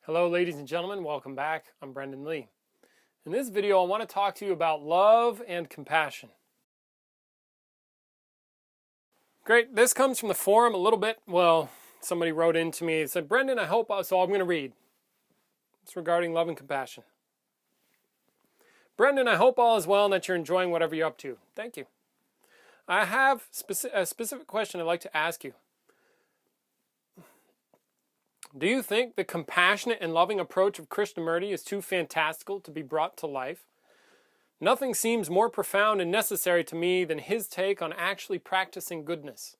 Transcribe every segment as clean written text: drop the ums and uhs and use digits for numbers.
Hello ladies and gentlemen, welcome back. I'm Brendan Lee. In this video I want to talk to you about love and compassion. Great, this comes from the forum a little bit. Well, somebody wrote into me and said, Brendan, so I'm going to read. It's regarding love and compassion. Brendan, I hope all is well and that you're enjoying whatever you're up to. Thank you. I have a specific question I'd like to ask you. Do you think the compassionate and loving approach of Krishnamurti is too fantastical to be brought to life? Nothing seems more profound and necessary to me than his take on actually practicing goodness.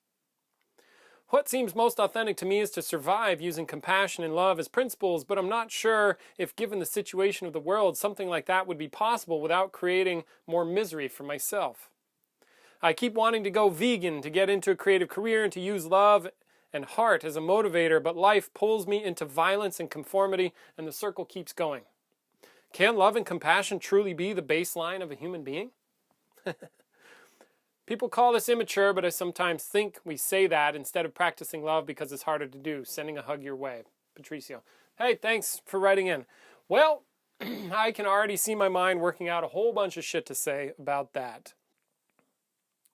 What seems most authentic to me is to survive using compassion and love as principles, but I'm not sure if given the situation of the world, something like that would be possible without creating more misery for myself. I keep wanting to go vegan, to get into a creative career, and to use love and heart as a motivator, but life pulls me into violence and conformity, and the circle keeps going. Can love and compassion truly be the baseline of a human being? People call this immature, but I sometimes think we say that instead of practicing love because it's harder to do. Sending a hug your way. Patricio. Hey, thanks for writing in. Well, I can already see my mind working out a whole bunch of shit to say about that.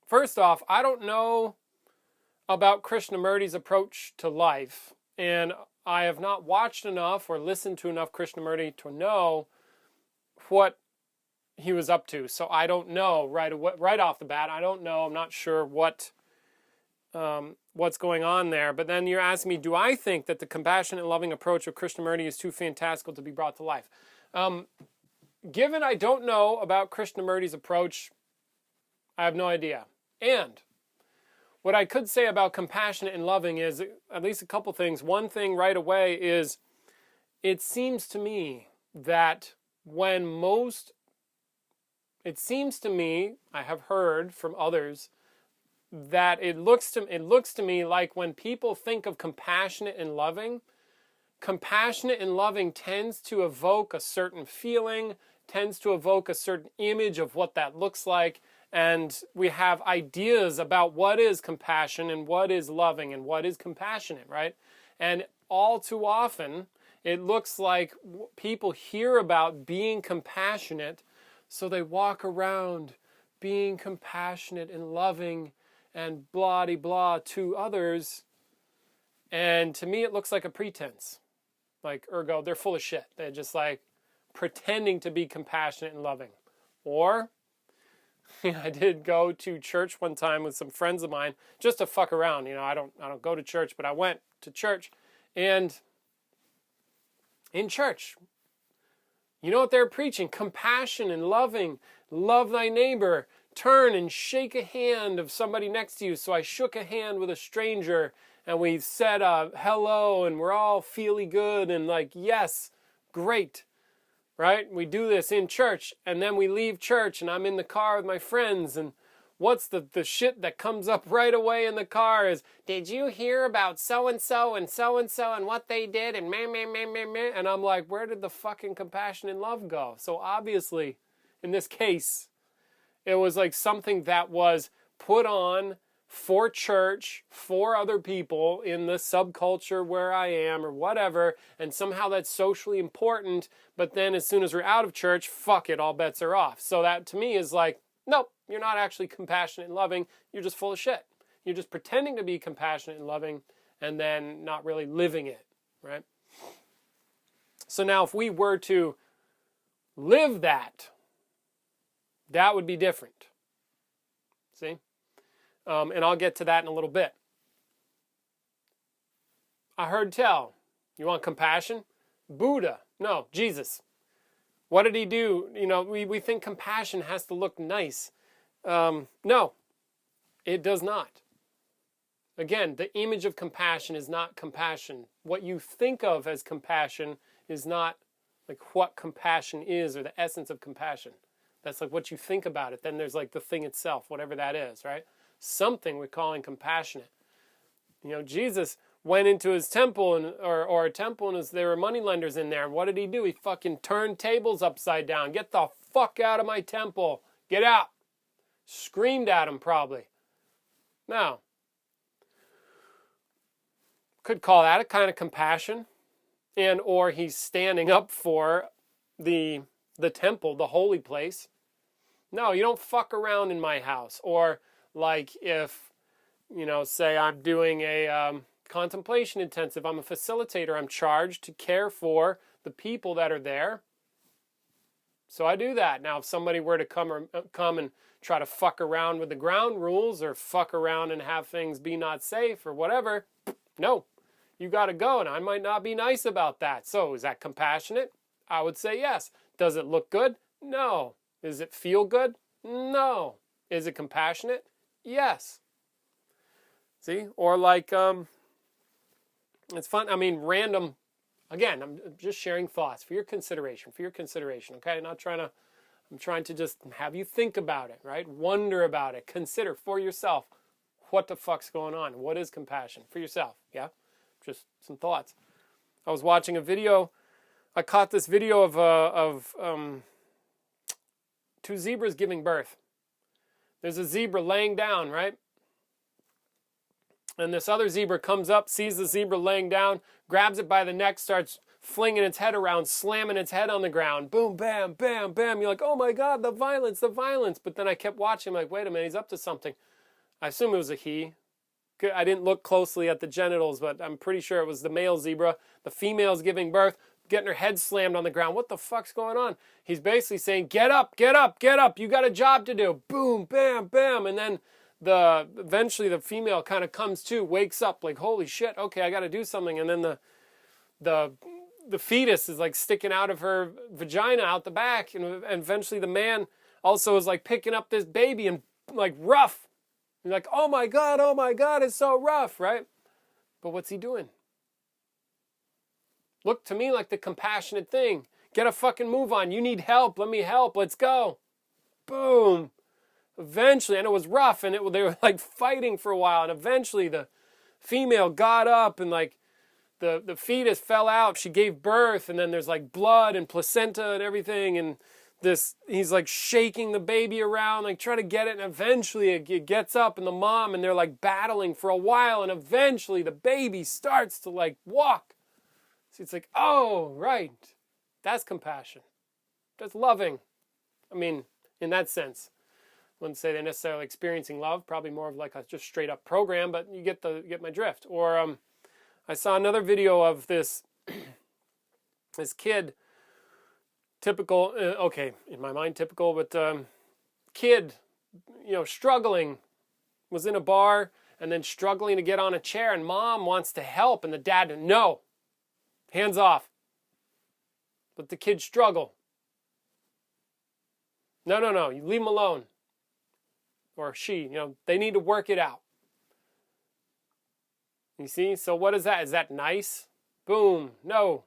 First off, I don't know about Krishnamurti's approach to life, and I have not watched enough or listened to enough Krishnamurti to know what he was up to. So I don't know right off the bat. I don't know. I'm not sure what's going on there. But then you're asking me, do I think that the compassionate and loving approach of Krishnamurti is too fantastical to be brought to life? Given I don't know about Krishnamurti's approach, I have no idea. And what I could say about compassionate and loving is at least a couple things. One thing right away is it seems to me that I have heard from others that it looks to me like when people think of compassionate and loving tends to evoke a certain feeling, tends to evoke a certain image of what that looks like. And we have ideas about what is compassion and what is loving and what is compassionate, right? And all too often, it looks like people hear about being compassionate, so they walk around being compassionate and loving and blah-de-blah to others. And to me, it looks like a pretense. Like, ergo, they're full of shit. They're just like pretending to be compassionate and loving. Or I did go to church one time with some friends of mine just to fuck around. You know, I don't go to church, but I went to church. And in church, you know what they're preaching? Compassion and loving. Love thy neighbor. Turn and shake a hand of somebody next to you. So I shook a hand with a stranger and we said hello and we're all feely good and like, yes, great. Right? We do this in church, and then we leave church, and I'm in the car with my friends, and what's the shit that comes up right away in the car is, did you hear about so-and-so and so-and-so and what they did, and meh, meh, meh, meh, meh, and I'm like, where did the fucking compassion and love go? So obviously, in this case, it was like something that was put on for church, for other people in the subculture where I am or whatever, and somehow that's socially important, but then as soon as we're out of church, fuck it, all bets are off. So that to me is like, nope, you're not actually compassionate and loving, you're just full of shit. You're just pretending to be compassionate and loving and then not really living it, right? So now if we were to live that, that would be different. See? And I'll get to that in a little bit. I heard tell. You want compassion? Buddha. No, Jesus. What did he do? You know, we think compassion has to look nice. No, it does not. Again, the image of compassion is not compassion. What you think of as compassion is not like what compassion is or the essence of compassion. That's like what you think about it. Then there's like the thing itself, whatever that is, right? Something we're calling compassionate. You know, Jesus went into his temple or a temple and there were moneylenders in there. And what did he do? He fucking turned tables upside down. Get the fuck out of my temple. Get out. Screamed at him probably. Now, could call that a kind of compassion. and or he's standing up for the temple, the holy place. No, you don't fuck around in my house. Or like if, say I'm doing a contemplation intensive, I'm a facilitator, I'm charged to care for the people that are there. So I do that. Now, if somebody were to come and try to fuck around with the ground rules or fuck around and have things be not safe or whatever, no, you got to go. And I might not be nice about that. So is that compassionate? I would say yes. Does it look good? No. Does it feel good? No. Is it compassionate? Yes. See? Or like, it's fun. I mean, random. Again, I'm just sharing thoughts for your consideration, okay? I'm trying to just have you think about it, right? Wonder about it. Consider for yourself what the fuck's going on. What is compassion for yourself, yeah? Just some thoughts. I was watching a video. I caught this video of two zebras giving birth. There's a zebra laying down, right? And this other zebra comes up, sees the zebra laying down, grabs it by the neck, starts flinging its head around, slamming its head on the ground. Boom, bam, bam, bam. You're like, oh my God, the violence, the violence. But then I kept watching, like, wait a minute, he's up to something. I assume it was a he. I didn't look closely at the genitals, but I'm pretty sure it was the male zebra. The female's giving birth, getting her head slammed on the ground. What the fuck's going on? He's basically saying, get up, get up, get up. You got a job to do. Boom, bam, bam. And then eventually the female kind of comes to, wakes up like, holy shit, okay, I got to do something. And then the fetus is like sticking out of her vagina out the back. And eventually the man also is like picking up this baby and like rough. You're like, oh my God, it's so rough, right? But what's he doing? Look to me like the compassionate thing. Get a fucking move on. You need help. Let me help. Let's go. Boom. Eventually, and it was rough, and they were like fighting for a while, and eventually the female got up and like the fetus fell out. She gave birth, and then there's like blood and placenta and everything, and he's like shaking the baby around, like trying to get it, and eventually it gets up, and the mom, and they're like battling for a while, and eventually the baby starts to like walk. So it's like, oh, right. That's compassion. That's loving. I mean, in that sense. I wouldn't say they're necessarily experiencing love, probably more of like a just straight up program, but you get my drift. Or I saw another video of this kid, typical, okay, in my mind typical, but kid, struggling, was in a bar and then struggling to get on a chair, and mom wants to help, and the dad, no, hands off. Let the kid struggle. No, you leave him alone. Or she, they need to work it out. You see? So what is that? Is that nice? Boom. No.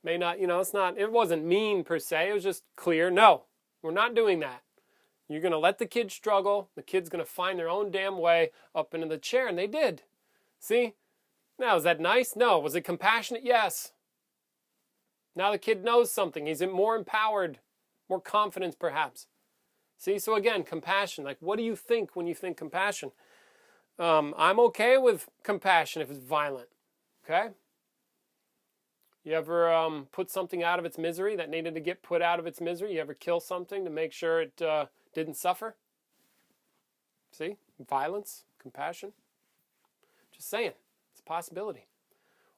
May not, it wasn't mean per se. It was just clear. No, we're not doing that. You're going to let the kid struggle. The kid's going to find their own damn way up into the chair. And they did. See? Now, is that nice? No. Was it compassionate? Yes. Now the kid knows something. He's more empowered, more confidence perhaps. See, so again, compassion. Like, what do you think when you think compassion? I'm okay with compassion if it's violent. Okay? You ever put something out of its misery that needed to get put out of its misery? You ever kill something to make sure it didn't suffer? See? Violence, compassion. Just saying. It's a possibility.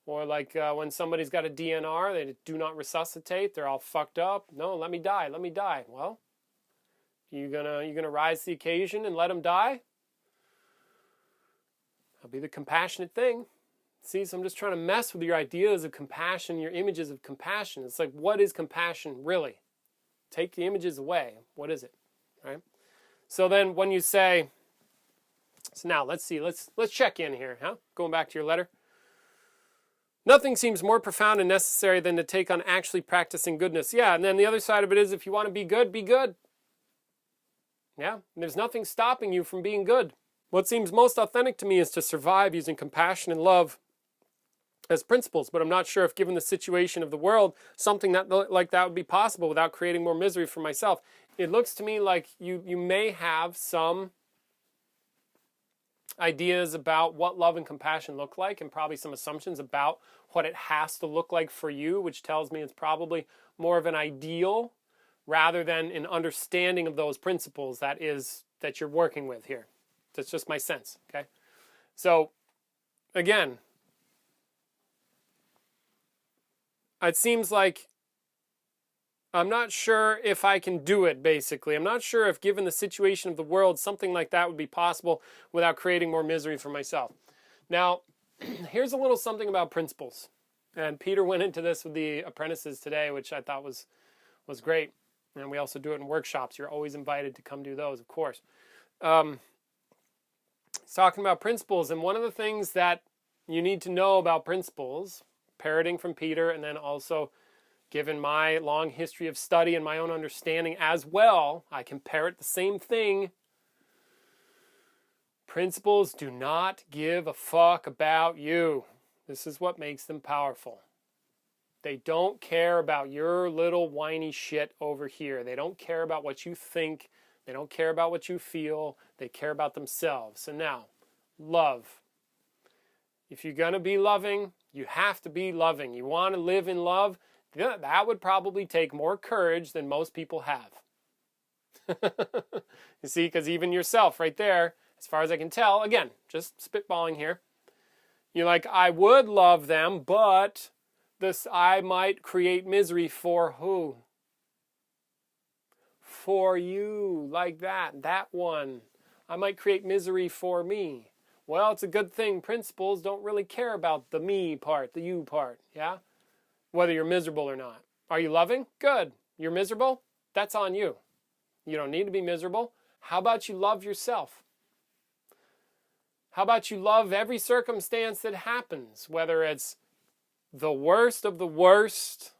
Or like when somebody's got a DNR, they do not resuscitate. They're all fucked up. No, let me die. Well, you gonna rise to the occasion and let them die? That'll be the compassionate thing. See, so I'm just trying to mess with your ideas of compassion, your images of compassion. It's like, what is compassion really? Take the images away. What is it? Right? So then when you say, so now let's see, let's check in here, huh? Going back to your letter. Nothing seems more profound and necessary than to take on actually practicing goodness. Yeah, and then the other side of it is, if you want to be good, be good. Yeah, and there's nothing stopping you from being good. What seems most authentic to me is to survive using compassion and love as principles, but I'm not sure if, given the situation of the world, something like that would be possible without creating more misery for myself. It looks to me like you may have some ideas about what love and compassion look like, and probably some assumptions about what it has to look like for you, which tells me it's probably more of an ideal rather than an understanding of those principles that you're working with here. That's just my sense, okay? So, again, it seems like I'm not sure if I can do it, basically. I'm not sure if, given the situation of the world, something like that would be possible without creating more misery for myself. Now, here's a little something about principles. And Peter went into this with the apprentices today, which I thought was great. And we also do it in workshops. You're always invited to come do those, of course. He's talking about principles. And one of the things that you need to know about principles, parroting from Peter, and then also given my long history of study and my own understanding as well, I can parrot the same thing. Principles do not give a fuck about you. This is what makes them powerful. They don't care about your little whiny shit over here. They don't care about what you think. They don't care about what you feel. They care about themselves. And now, love. If you're going to be loving, you have to be loving. You want to live in love, that would probably take more courage than most people have. You see, because even yourself right there, as far as I can tell, again, just spitballing here, you're like, I would love them, but I might create misery for who? For you, like that one. I might create misery for me. Well, it's a good thing principles don't really care about the me part, the you part, yeah? Whether you're miserable or not. Are you loving? Good. You're miserable? That's on you. You don't need to be miserable. How about you love yourself? How about you love every circumstance that happens, whether it's the worst of the worst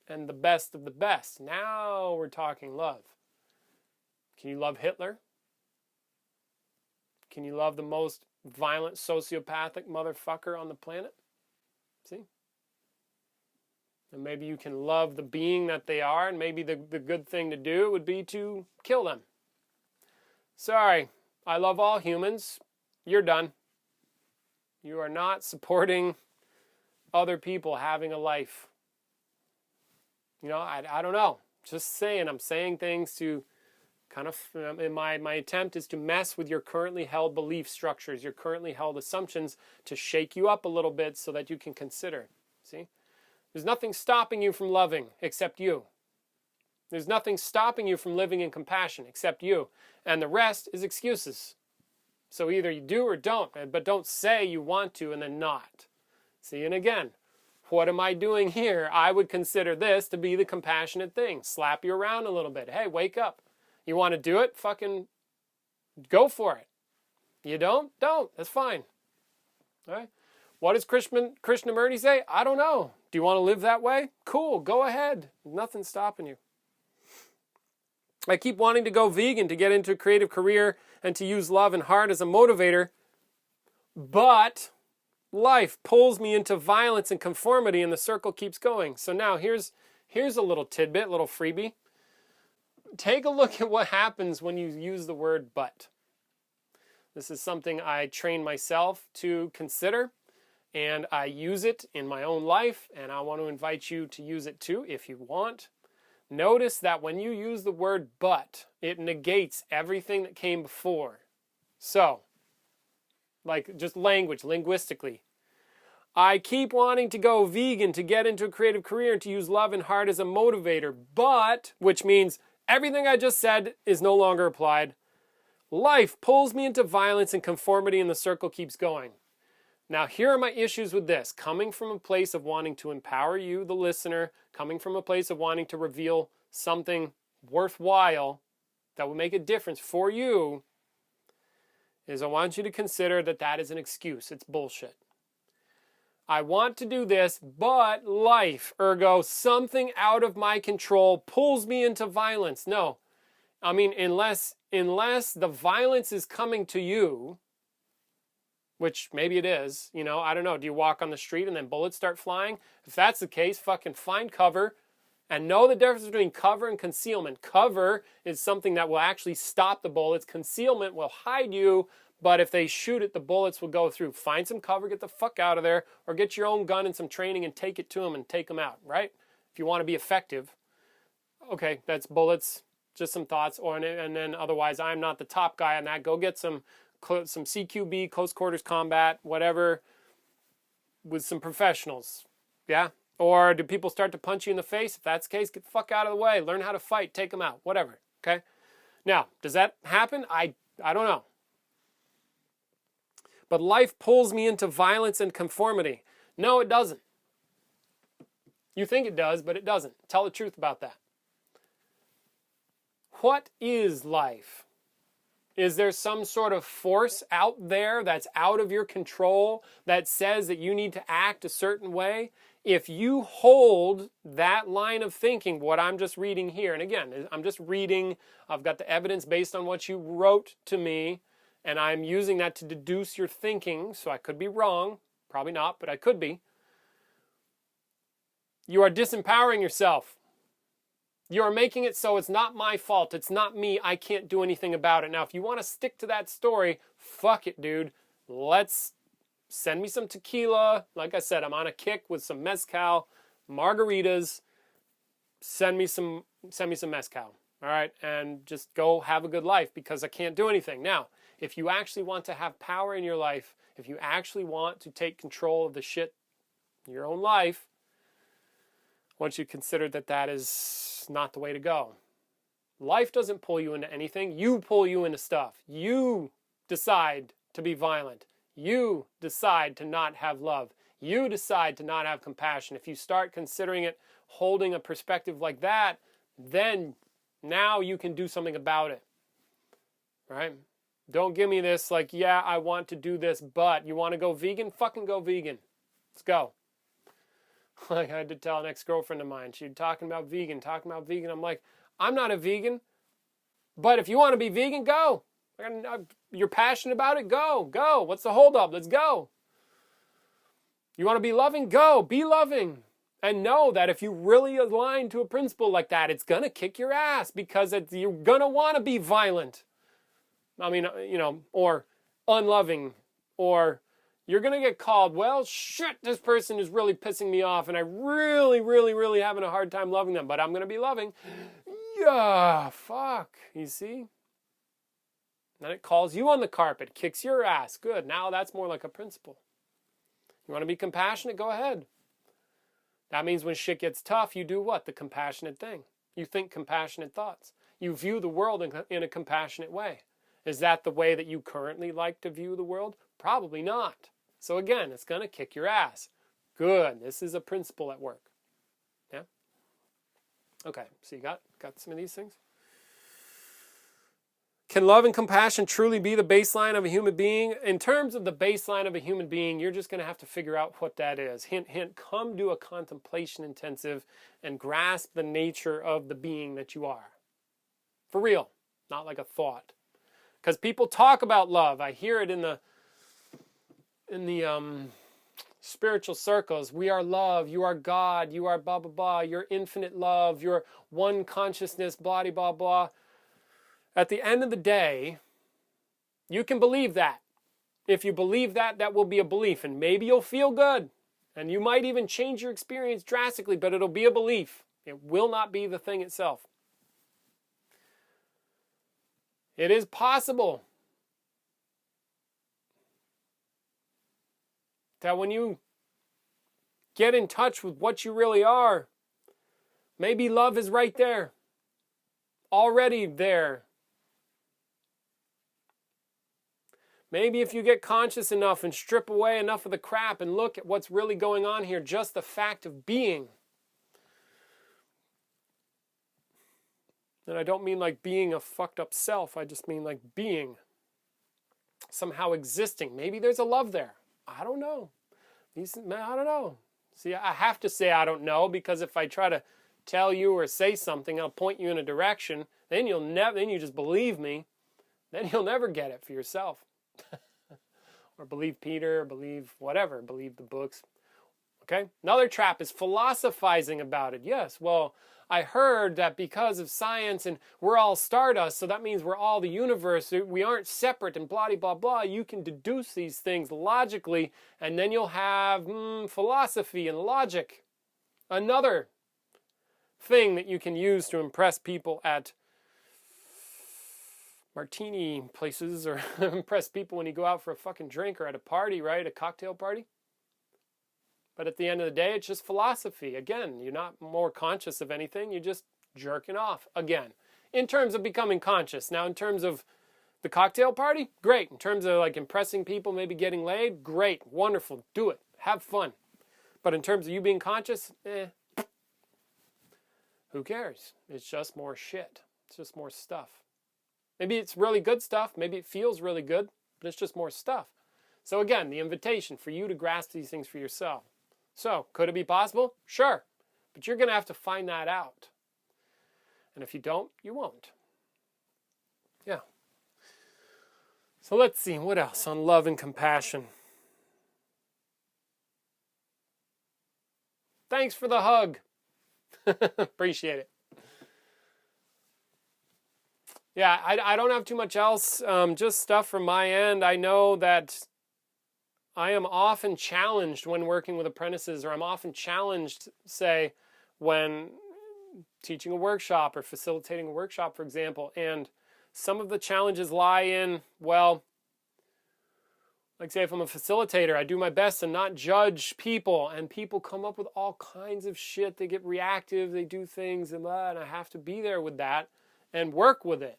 and the best of the best. Now we're talking love. Can you love Hitler? Can you love the most violent, sociopathic motherfucker on the planet? See? And maybe you can love the being that they are, and maybe the good thing to do would be to kill them. Sorry, I love all humans. You're done. You are not supporting other people having a life. You know, I don't know. Just saying, I'm saying things to kind of, my attempt is to mess with your currently held belief structures, your currently held assumptions, to shake you up a little bit so that you can consider. See? There's nothing stopping you from loving except you. There's nothing stopping you from living in compassion except you. And the rest is excuses. So either you do or don't, but don't say you want to and then not. See, and again, what am I doing here? I would consider this to be the compassionate thing. Slap you around a little bit. Hey, wake up. You want to do it? Fucking go for it. You don't? Don't. That's fine. All right? What does Krishnamurti say? I don't know. Do you want to live that way? Cool, go ahead. Nothing's stopping you. I keep wanting to go vegan, to get into a creative career, and to use love and heart as a motivator, but life pulls me into violence and conformity, and the circle keeps going. So now here's a little tidbit, little freebie. Take a look at what happens when you use the word but. This is something I train myself to consider, and I use it in my own life, and I want to invite you to use it too if you want. Notice that when you use the word but, it negates everything that came before. So, like just language, linguistically. I keep wanting to go vegan, to get into a creative career, and to use love and heart as a motivator, but, which means everything I just said is no longer applied. Life pulls me into violence and conformity, and the circle keeps going. Now, here are my issues with this. Coming from a place of wanting to empower you, the listener, coming from a place of wanting to reveal something worthwhile that will make a difference for you, is I want you to consider that that is an excuse. It's bullshit. I want to do this, but life, ergo something out of my control, pulls me into violence. No. I mean, unless the violence is coming to you, which maybe it is, you know, I don't know. Do you walk on the street and then bullets start flying? If that's the case, fucking find cover and know the difference between cover and concealment. Cover is something that will actually stop the bullets. Concealment will hide you But if they shoot it, the bullets will go through. Find some cover, get the fuck out of there, or get your own gun and some training and take it to them and take them out, right? If you want to be effective. Okay, that's bullets, just some thoughts. And then otherwise, I'm not the top guy on that. Go get some CQB, close quarters combat, whatever, with some professionals, yeah? Or do people start to punch you in the face? If that's the case, get the fuck out of the way. Learn how to fight, take them out, whatever, okay? Now, does that happen? I don't know. But life pulls me into violence and conformity. No, it doesn't. You think it does, but it doesn't. Tell the truth about that. What is life? Is there some sort of force out there that's out of your control that says that you need to act a certain way? If you hold that line of thinking, what I'm just reading here, and again, I'm just reading, I've got the evidence based on what you wrote to me, and I'm using that to deduce your thinking, so I could be wrong, probably not, but I could be. You are disempowering yourself. You are making it so it's not my fault. It's not me. I can't do anything about it. Now, if you want to stick to that story, fuck it, dude. Let's send me some tequila. Like I said, I'm on a kick with some mezcal, margaritas. Send me some mezcal. All right, and just go have a good life because I can't do anything. Now, if you actually want to have power in your life, if you actually want to take control of the shit in your own life, once you consider that that is not the way to go. Life doesn't pull you into anything. You pull you into stuff. You decide to be violent. You decide to not have love. You decide to not have compassion. If you start considering it, holding a perspective like that, then now you can do something about it. Right? Don't give me this like, yeah, I want to do this, but you want to go vegan? Fucking go vegan. Let's go. Like I had to tell an ex-girlfriend of mine. She'd talking about vegan. I'm like, I'm not a vegan, but if you want to be vegan, go. You're passionate about it? Go. What's the holdup? Let's go. You want to be loving? Go. Be loving. And know that if you really align to a principle like that, it's going to kick your ass because you're going to want to be violent. I mean, or unloving, or you're going to get called, well, shit, this person is really pissing me off and I really, really, really having a hard time loving them, but I'm going to be loving. Yeah, fuck, you see? Then it calls you on the carpet, kicks your ass. Good, now that's more like a principle. You want to be compassionate? Go ahead. That means when shit gets tough, you do what? The compassionate thing. You think compassionate thoughts. You view the world in a compassionate way. Is that the way that you currently like to view the world? Probably not. So again, it's going to kick your ass. Good. This is a principle at work. Yeah? Okay, so you got some of these things? Can love and compassion truly be the baseline of a human being? In terms of the baseline of a human being, you're just going to have to figure out what that is. Hint, hint, come do a contemplation intensive and grasp the nature of the being that you are. For real, not like a thought. Because people talk about love. I hear it in the spiritual circles. We are love. You are God. You are blah, blah, blah. You're infinite love. You're one consciousness, blah, blah, blah, blah. At the end of the day, you can believe that. If you believe that, that will be a belief. And maybe you'll feel good. And you might even change your experience drastically, but it'll be a belief. It will not be the thing itself. It is possible that when you get in touch with what you really are, maybe love is right there, already there. Maybe if you get conscious enough and strip away enough of the crap and look at what's really going on here, just the fact of being. And I don't mean like being a fucked up self, I just mean like being, somehow existing. Maybe there's a love there. I don't know. I don't know. See, I have to say I don't know, because if I try to tell you or say something, I'll point you in a direction, then you just believe me, then you'll never get it for yourself. Or believe Peter, or believe whatever, believe the books. Okay? Another trap is philosophizing about it. Yes, well, I heard that because of science and we're all stardust, so that means we're all the universe. We aren't separate and blah, blah, blah. You can deduce these things logically, and then you'll have philosophy and logic. Another thing that you can use to impress people at martini places or impress people when you go out for a fucking drink or at a party, right? A cocktail party. But at the end of the day, it's just philosophy. Again, you're not more conscious of anything. You're just jerking off. Again, in terms of becoming conscious. Now, in terms of the cocktail party, great. In terms of like impressing people, maybe getting laid, great, wonderful. Do it. Have fun. But in terms of you being conscious, who cares? It's just more shit. It's just more stuff. Maybe it's really good stuff. Maybe it feels really good, but it's just more stuff. So again, the invitation for you to grasp these things for yourself. So, could it be possible? Sure. But you're going to have to find that out. And if you don't, you won't. Yeah. So let's see, what else on love and compassion? Thanks for the hug. Appreciate it. Yeah, I don't have too much else. Just stuff from my end. I know that I am often challenged when working with apprentices, or I'm often challenged, say, when teaching a workshop or facilitating a workshop, for example. And some of the challenges lie in, well, like say if I'm a facilitator, I do my best to not judge people, and people come up with all kinds of shit. They get reactive, they do things, and I have to be there with that and work with it.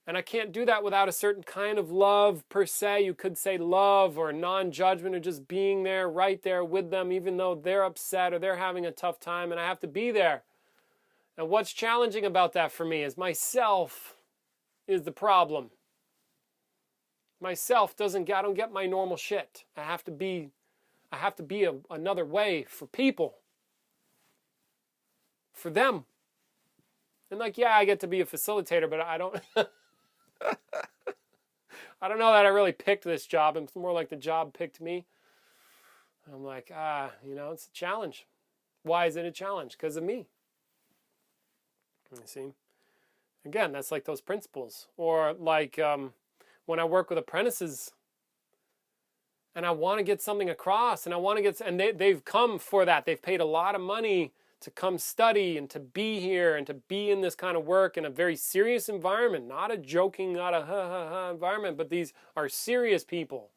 And I can't do that without a certain kind of love per se. You could say love or non-judgment, or just being there, right there with them, even though they're upset or they're having a tough time, and I have to be there. And what's challenging about that for me is myself is the problem. Myself I don't get my normal shit. I have to be another way for people. For them. And like, yeah, I get to be a facilitator, but I don't I don't know that I really picked this job. It's more like the job picked me. I'm like, it's a challenge. Why is it a challenge? Because of me. You see? Again, that's like those principles. Or like when I work with apprentices and I want to get something across, and they've come for that. They've paid a lot of money to come study and to be here and to be in this kind of work in a very serious environment, not a joking, not a ha-ha-ha environment, but these are serious people,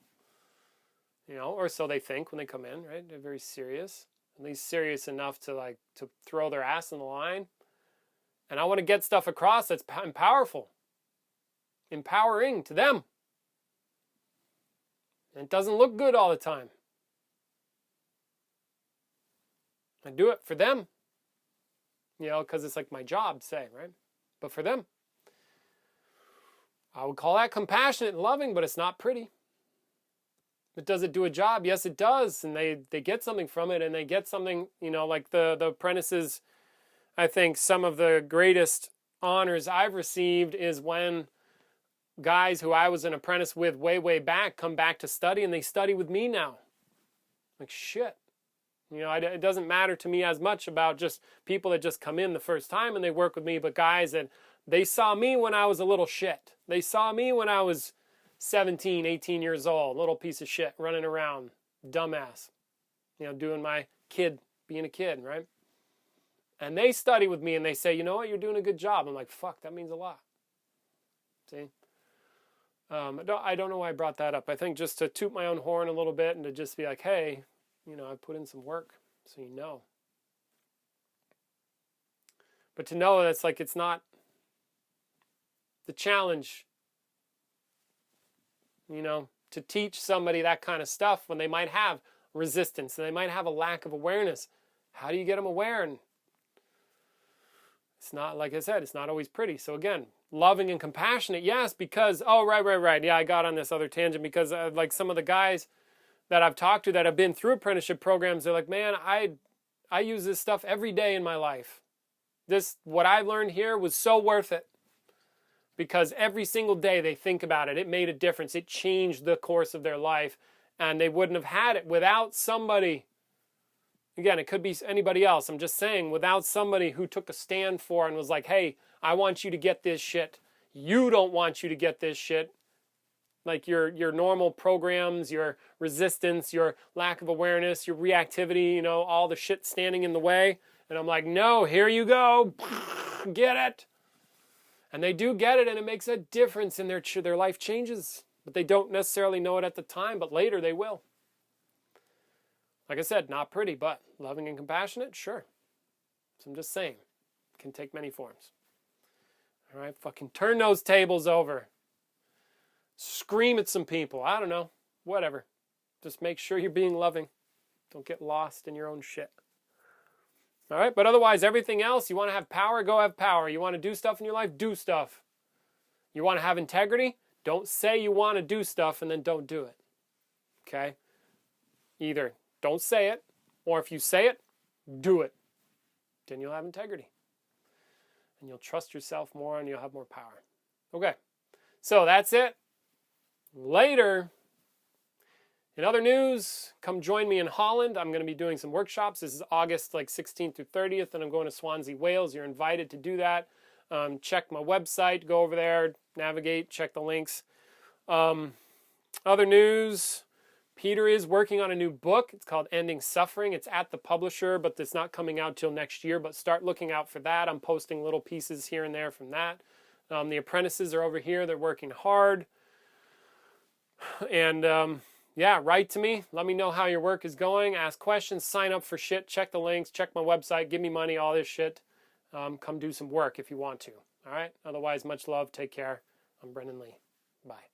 or so they think when they come in, right? They're very serious, at least serious enough to throw their ass in the line. And I want to get stuff across that's empowering to them. And it doesn't look good all the time. I do it for them. Because it's like my job, say, right? But for them, I would call that compassionate and loving, but it's not pretty. But does it do a job? Yes, it does. And they get something from it, and they get something, like the apprentices. I think some of the greatest honors I've received is when guys who I was an apprentice with way, way back come back to study, and they study with me now. Like, shit. It doesn't matter to me as much about just people that just come in the first time and they work with me, but guys that they saw me when I was a little shit. They saw me when I was 17, 18 years old, little piece of shit, running around, dumbass, doing my kid, being a kid, right? And they study with me and they say, you know what, you're doing a good job. I'm like, fuck, that means a lot. See? I don't know why I brought that up. I think just to toot my own horn a little bit and to just be like, hey, I put in some work, so you know. But to know that's like, it's not the challenge, to teach somebody that kind of stuff when they might have resistance and they might have a lack of awareness. How do you get them aware? And it's not, like I said, it's not always pretty. So again, loving and compassionate, yes, because, right. Yeah, I got on this other tangent because like some of the guys that I've talked to that have been through apprenticeship programs, they're like, man, I use this stuff every day in my life. What I learned here was so worth it. Because every single day they think about it. It made a difference. It changed the course of their life. And they wouldn't have had it without somebody. Again, it could be anybody else. I'm just saying, without somebody who took a stand for and was like, hey, I want you to get this shit. You don't want you to get this shit. Like your normal programs, your resistance, your lack of awareness, your reactivity, you know, all the shit standing in the way. And I'm like, no, here you go. Get it. And they do get it, and it makes a difference in their life changes. But they don't necessarily know it at the time, but later they will. Like I said, not pretty, but loving and compassionate, sure. So I'm just saying, it can take many forms. All right, fucking turn those tables over. Scream at some people. I don't know, whatever. Just make sure you're being loving. Don't get lost in your own shit. All right, but otherwise, everything else, you want to have power, go have power. You want to do stuff in your life, do stuff. You want to have integrity, don't say you want to do stuff and then don't do it. Okay? Either don't say it, or if you say it, do it. Then you'll have integrity. And you'll trust yourself more and you'll have more power. Okay, so that's it. Later. In other news, come join me in Holland. I'm going to be doing some workshops. This is August 16th through 30th, and I'm going to Swansea, Wales. You're invited to do that. Check my website. Go over there, navigate, check the links. Other news, Peter is working on a new book. It's called Ending Suffering. It's at the publisher, but it's not coming out till next year. But start looking out for that. I'm posting little pieces here and there from that. The apprentices are over here. They're working hard. And yeah, write to me. Let me know how your work is going. Ask questions. Sign up for shit. Check the links. Check my website. Give me money. All this shit. Come do some work if you want to. All right? Otherwise, much love. Take care. I'm Brendan Lee. Bye.